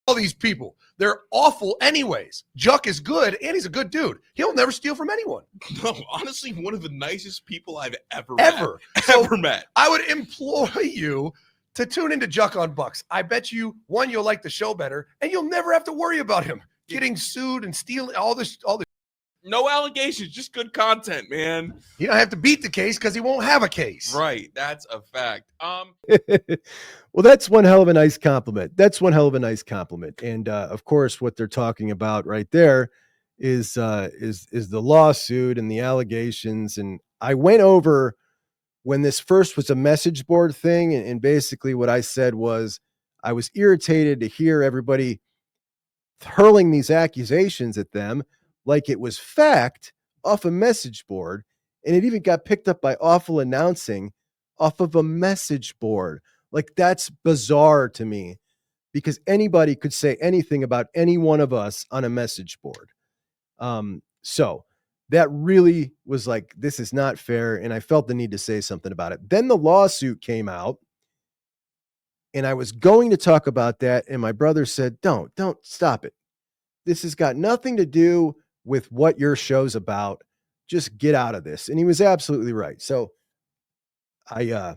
All these people, they're awful anyways. Juck is good, and he's a good dude. He'll never steal from anyone. No, honestly, one of the nicest people I've ever met. I would implore you to tune into Juck on Bucks. I bet you, one, you'll like the show better, and you'll never have to worry about him getting sued and stealing all this. No allegations, just good content, man. You don't have to beat the case because he won't have a case. Right, that's a fact. Well, that's one hell of a nice compliment. And of course, what they're talking about right there is the lawsuit and the allegations. And I went over when this first was a message board thing, and basically what I said was I was irritated to hear everybody hurling these accusations at them like it was fact off a message board, and it even got picked up by Awful Announcing off of a message board. Like, that's bizarre to me, because anybody could say anything about any one of us on a message board. So that really was like, this is not fair, and I felt the need to say something about it. Then the lawsuit came out, and I was going to talk about that, and my brother said, don't stop it. This has got nothing to do with what your show's about. Just get out of this. And he was absolutely right. So I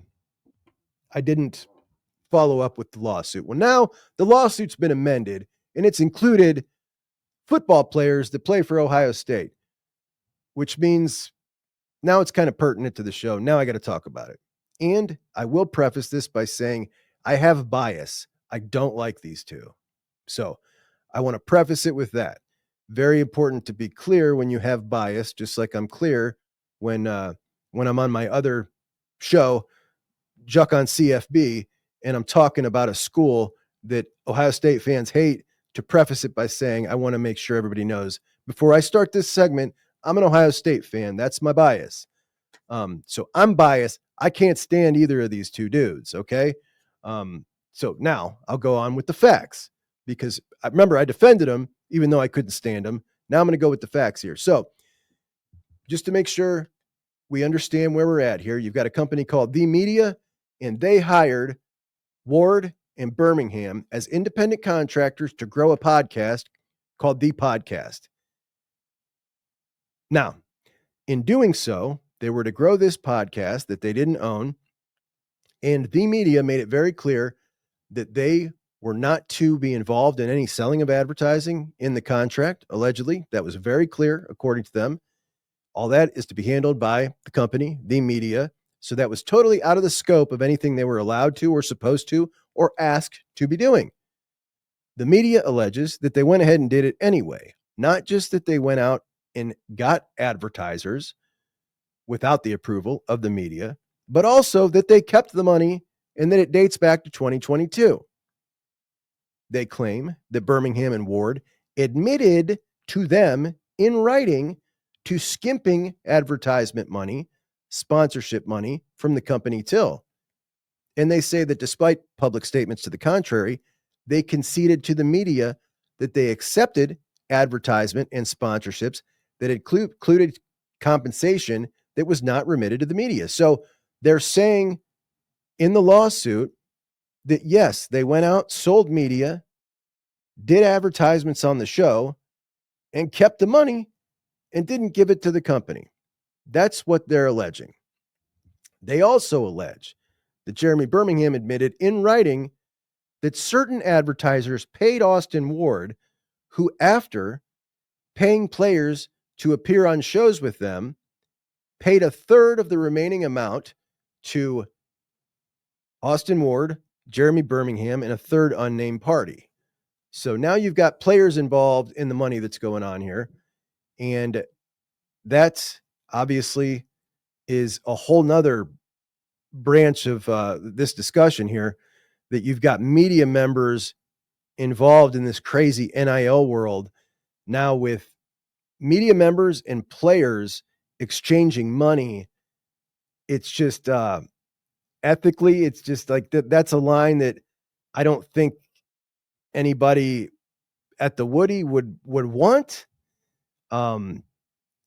didn't follow up with the lawsuit. Well, now the lawsuit's been amended, and it's included football players that play for Ohio State, which means now it's kind of pertinent to the show. Now I got to talk about it. And I will preface this by saying I have bias. I don't like these two. So I want to preface it with that. Very important to be clear when you have bias, just like I'm clear when I'm on my other show, JUCK on CFB, and I'm talking about a school that Ohio State fans hate, to preface it by saying I want to make sure everybody knows before I start this segment, I'm an Ohio State fan. That's my bias. So I'm biased. I can't stand either of these two dudes. Okay. So now I'll go on with the facts, because I remember I defended them even though I couldn't stand them. Now I'm going to go with the facts here. So just to make sure we understand where we're at here, you've got a company called The Media, and they hired Ward and Birmingham as independent contractors to grow a podcast called The Podcast. Now, in doing so, they were to grow this podcast that they didn't own, and The Media made it very clear that they were not to be involved in any selling of advertising in the contract. Allegedly, that was very clear, according to them. All that is to be handled by the company, The Media. So that was totally out of the scope of anything they were allowed to or supposed to or asked to be doing. The Media alleges that they went ahead and did it anyway. Not just that they went out and got advertisers without the approval of The Media, but also that they kept the money and that it dates back to 2022. They claim that Birmingham and Ward admitted to them in writing to skimping advertisement money, sponsorship money from the company Till. And they say that despite public statements to the contrary, they conceded to The Media that they accepted advertisement and sponsorships that included compensation that was not remitted to The Media. So they're saying in the lawsuit that, yes, they went out, sold media, did advertisements on the show, and kept the money and didn't give it to the company. That's what they're alleging. They also allege that Jeremy Birmingham admitted in writing that certain advertisers paid Austin Ward, who, after paying players to appear on shows with them, paid a third of the remaining amount to Austin Ward, Jeremy Birmingham, and a third unnamed party. So now you've got players involved in the money that's going on here. And that obviously is a whole nother branch of this discussion here, that you've got media members involved in this crazy NIL world now, with media members and players exchanging money. It's just ethically, it's just like that's a line that I don't think anybody at the Woody would want.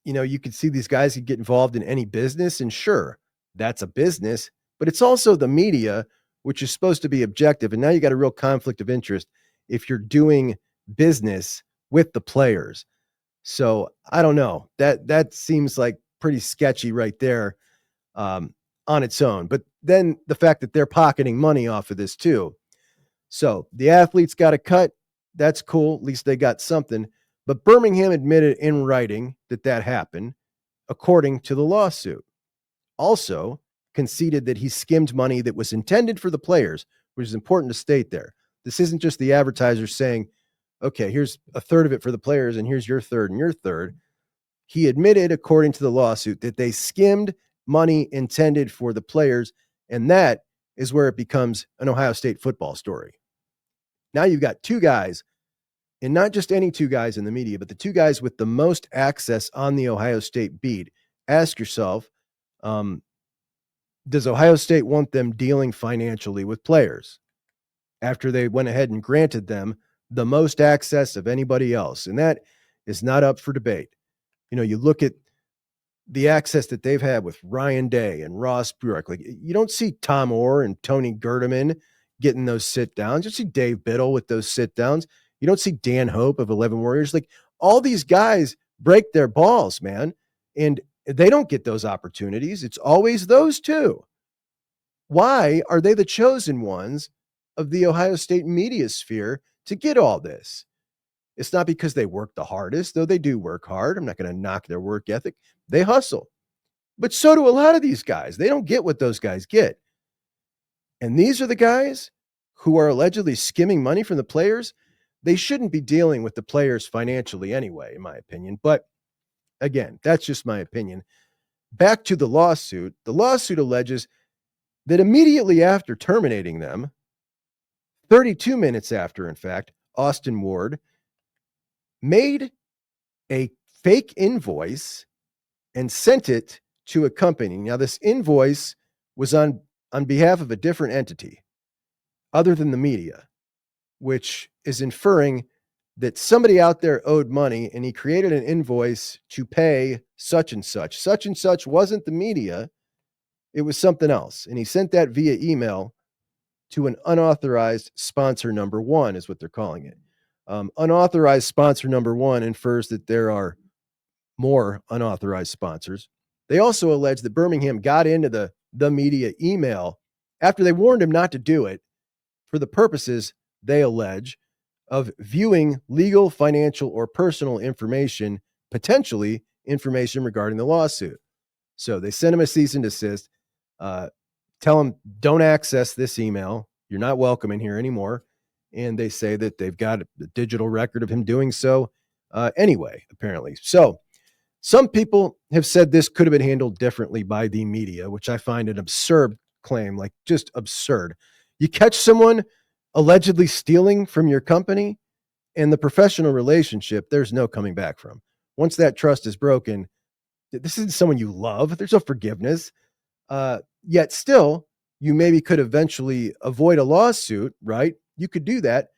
You could see these guys could get involved in any business, and sure, that's a business, but it's also the media, which is supposed to be objective. And now you got a real conflict of interest if you're doing business with the players. So I don't know. That seems like pretty sketchy right there on its own. But then the fact that they're pocketing money off of this too. So the athletes got a cut. That's cool. At least they got something. But Birmingham admitted in writing that happened, according to the lawsuit. Also conceded that he skimmed money that was intended for the players, which is important to state there. This isn't just the advertisers saying, okay, here's a third of it for the players and here's your third and your third. He admitted, according to the lawsuit, that they skimmed money intended for the players, and that is where it becomes an Ohio State football story. Now you've got two guys, and not just any two guys in the media, but the two guys with the most access on the Ohio State beat. Ask yourself, does Ohio State want them dealing financially with players after they went ahead and granted them the most access of anybody else? And that is not up for debate. You look at the access that they've had with Ryan Day and Ross Bjork. Like, you don't see Tom Orr and Tony Gerdeman getting those sit downs. You see Dave Biddle with those sit downs. You don't see Dan Hope of 11 Warriors. Like, all these guys break their balls, man. And they don't get those opportunities. It's always those two. Why are they the chosen ones of the Ohio State media sphere to get all this? It's not because they work the hardest, though they do work hard. I'm not going to knock their work ethic. They hustle. But so do a lot of these guys. They don't get what those guys get. And these are the guys who are allegedly skimming money from the players. They shouldn't be dealing with the players financially anyway, in my opinion. But again, that's just my opinion. Back to the lawsuit. The lawsuit alleges that immediately after terminating them, 32 minutes after, in fact, Austin Ward made a fake invoice and sent it to a company. Now, this invoice was on behalf of a different entity other than the media, which is inferring that somebody out there owed money and he created an invoice to pay such and such. Such and such wasn't the media. It was something else. And he sent that via email to an unauthorized sponsor number one, is what they're calling it. Unauthorized sponsor number one infers that there are more unauthorized sponsors. They also allege that Birmingham got into the media email after they warned him not to do it for the purposes, they allege, of viewing legal, financial, or personal information, potentially information regarding the lawsuit. So they sent him a cease and desist, tell him, don't access this email. You're not welcome in here anymore. And they say that they've got a digital record of him doing so anyway, apparently. So some people have said this could have been handled differently by the media, which I find an absurd claim, like just absurd. You catch someone allegedly stealing from your company, and the professional relationship, there's no coming back from. Once that trust is broken, this isn't someone you love. There's no forgiveness. Yet still, you maybe could eventually avoid a lawsuit, right? You could do that.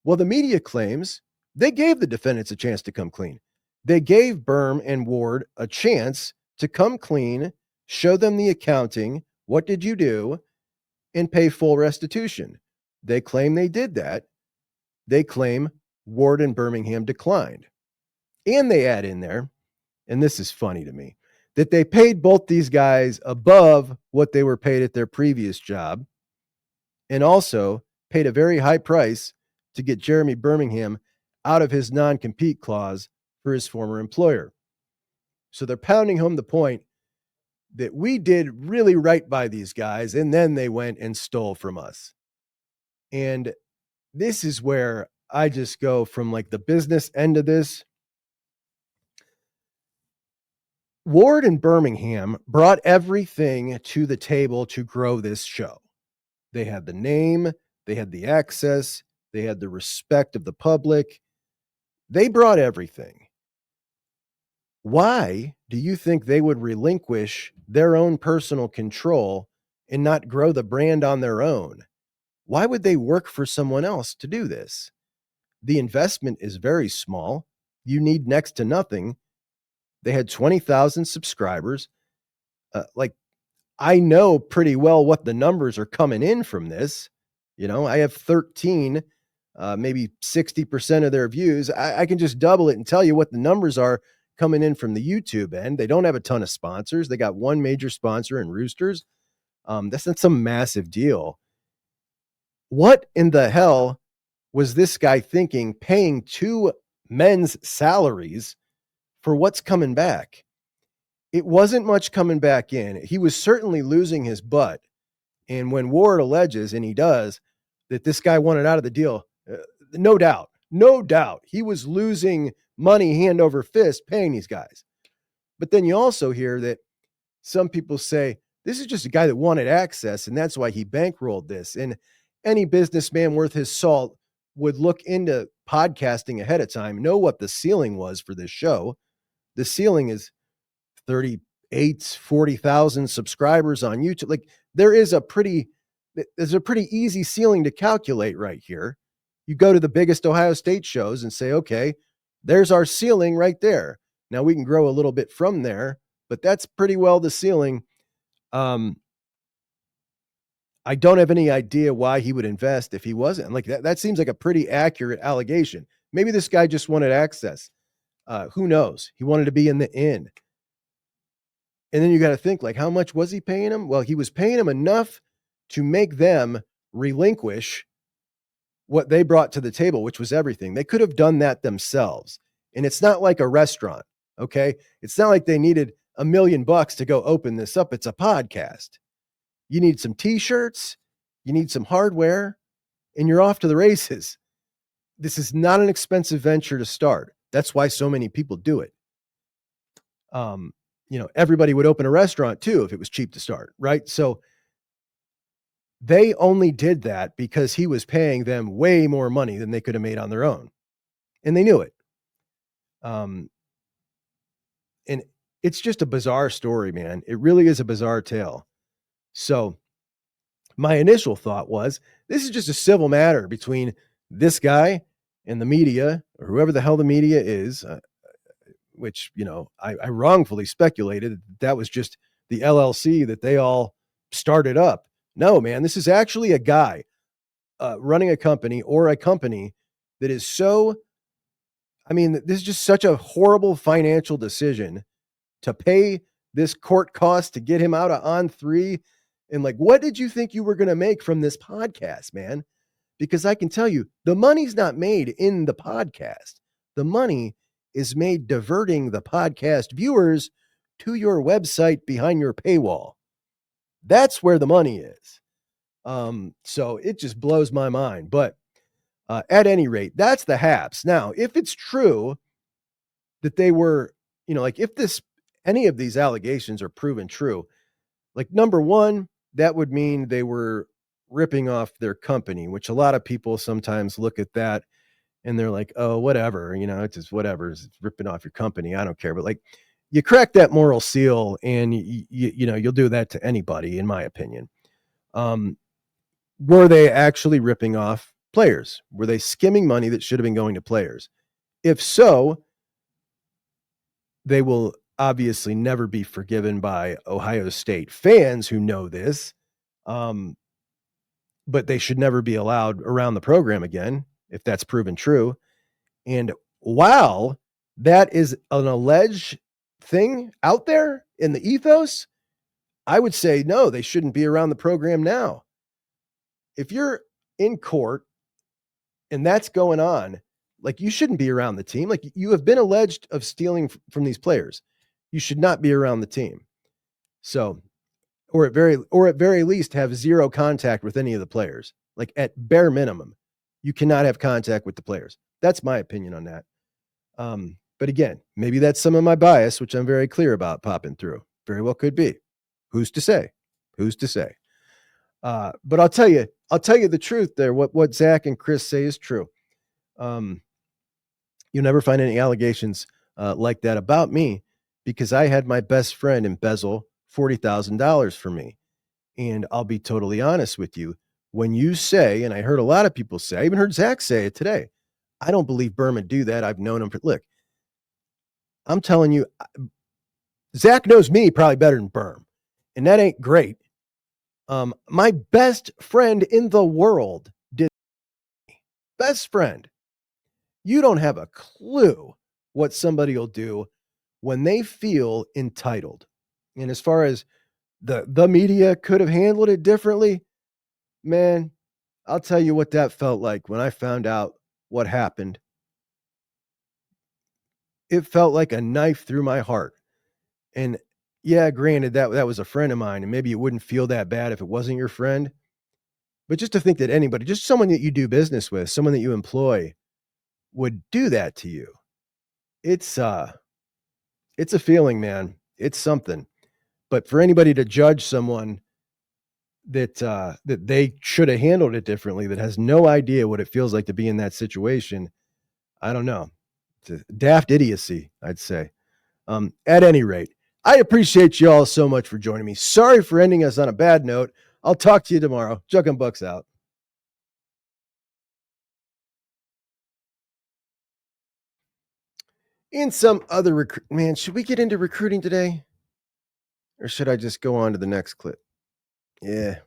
Well, the media claims they gave the defendants a chance to come clean. They gave Berm and Ward a chance to come clean, show them the accounting. What did you do? And pay full restitution. They claim they did that. They claim Ward and Birmingham declined. And they add in there, and this is funny to me, that they paid both these guys above what they were paid at their previous job, and also paid a very high price to get Jeremy Birmingham out of his non-compete clause for his former employer. So they're pounding home the point that we did really right by these guys, and then they went and stole from us. And this is where I just go from like the business end of this. Ward and Birmingham brought everything to the table to grow this show. They had the name, they had the access, they had the respect of the public. They brought everything. Why do you think they would relinquish their own personal control and not grow the brand on their own? Why would they work for someone else to do this? The investment is very small. You need next to nothing They had 20,000 subscribers. I know pretty well what the numbers are coming in from this. I have 13, maybe 60% of their views. I can just double it and tell you what the numbers are coming in from the YouTube end. They don't have a ton of sponsors. They got one major sponsor in Roosters. That's not some massive deal. What in the hell was this guy thinking, paying 2 men's salaries for what's coming back? It wasn't much coming back in. He was certainly losing his butt. And when Ward alleges, and he does, that this guy wanted out of the deal, no doubt, he was losing money hand over fist paying these guys. But then you also hear that some people say, this is just a guy that wanted access, and that's why he bankrolled this. And any businessman worth his salt would look into podcasting ahead of time, know what the ceiling was for this show. The ceiling is 40,000 subscribers on YouTube. Like, there's a pretty easy ceiling to calculate right here. You go to the biggest Ohio State shows and say, okay, there's our ceiling right there. Now we can grow a little bit from there, but that's pretty well the ceiling. I don't have any idea why he would invest if he wasn't. Like, that seems like a pretty accurate allegation. Maybe this guy just wanted access. Who knows? He wanted to be in the inn. And then you got to think, like, how much was he paying him? Well, he was paying him enough to make them relinquish what they brought to the table, which was everything. They could have done that themselves. And it's not like a restaurant, okay? It's not like they needed $1 million to go open this up. It's a podcast. You need some t-shirts, you need some hardware, and you're off to the races. This is not an expensive venture to start. That's why so many people do it. Everybody would open a restaurant too if it was cheap to start, right? So they only did that because he was paying them way more money than they could have made on their own. And they knew it. And it's just a bizarre story, man. It really is a bizarre tale. So my initial thought was, this is just a civil matter between this guy and the media, or whoever the hell the media is, which, I wrongfully speculated that was just the LLC that they all started up. No, man, this is actually a guy running a company, or a company that is this is just such a horrible financial decision to pay this court cost to get him out of On3. And like, what did you think you were going to make from this podcast, man? Because I can tell you, the money's not made in the podcast. The money is made diverting the podcast viewers to your website behind your paywall. That's where the money is. So it just blows my mind. But at any rate, that's the haps. Now, if it's true that they were, if any of these allegations are proven true, like, number one, that would mean they were ripping off their company, which a lot of people sometimes look at that and they're like, oh, whatever, it's just whatever, it's ripping off your company. I don't care. But like, you crack that moral seal and you'll do that to anybody, in my opinion. Were they actually ripping off players? Were they skimming money that should have been going to players? If so, they will obviously never be forgiven by Ohio State fans who know this. But they should never be allowed around the program again, if that's proven true. And while that is an alleged thing out there in the ethos, I would say, no, they shouldn't be around the program now. If you're in court and that's going on, like, you shouldn't be around the team. Like, you have been alleged of stealing from these players. You should not be around the team. So, or at very least have zero contact with any of the players. Like, at bare minimum, you cannot have contact with the players. That's my opinion on that. But again, maybe that's some of my bias, which I'm very clear about popping through. Very well could be. Who's to say? But I'll tell you the truth there. What Zach and Chris say is true. You'll never find any allegations like that about me, because I had my best friend embezzle $40,000 from me. And I'll be totally honest with you. When you say, and I heard a lot of people say, I even heard Zach say it today, I don't believe Berman do that. I've known him for, look, I'm telling you, Zach knows me probably better than Berm, and that ain't great. My best friend in the world did. Best friend. You don't have a clue what somebody will do when they feel entitled. And as far as the media could have handled it differently, man, I'll tell you what that felt like when I found out what happened. It felt like a knife through my heart. And yeah, granted, that was a friend of mine, and maybe it wouldn't feel that bad if it wasn't your friend. But just to think that anybody, just someone that you do business with, someone that you employ, would do that to you. It's a feeling, man. It's something. But for anybody to judge someone that that they should have handled it differently, that has no idea what it feels like to be in that situation, I don't know. It's a daft idiocy, I'd say. At any rate, I appreciate you all so much for joining me. Sorry for ending us on a bad note. I'll talk to you tomorrow. Juck and Bucks out. In some other man, should we get into recruiting today? Or should I just go on to the next clip? Yeah.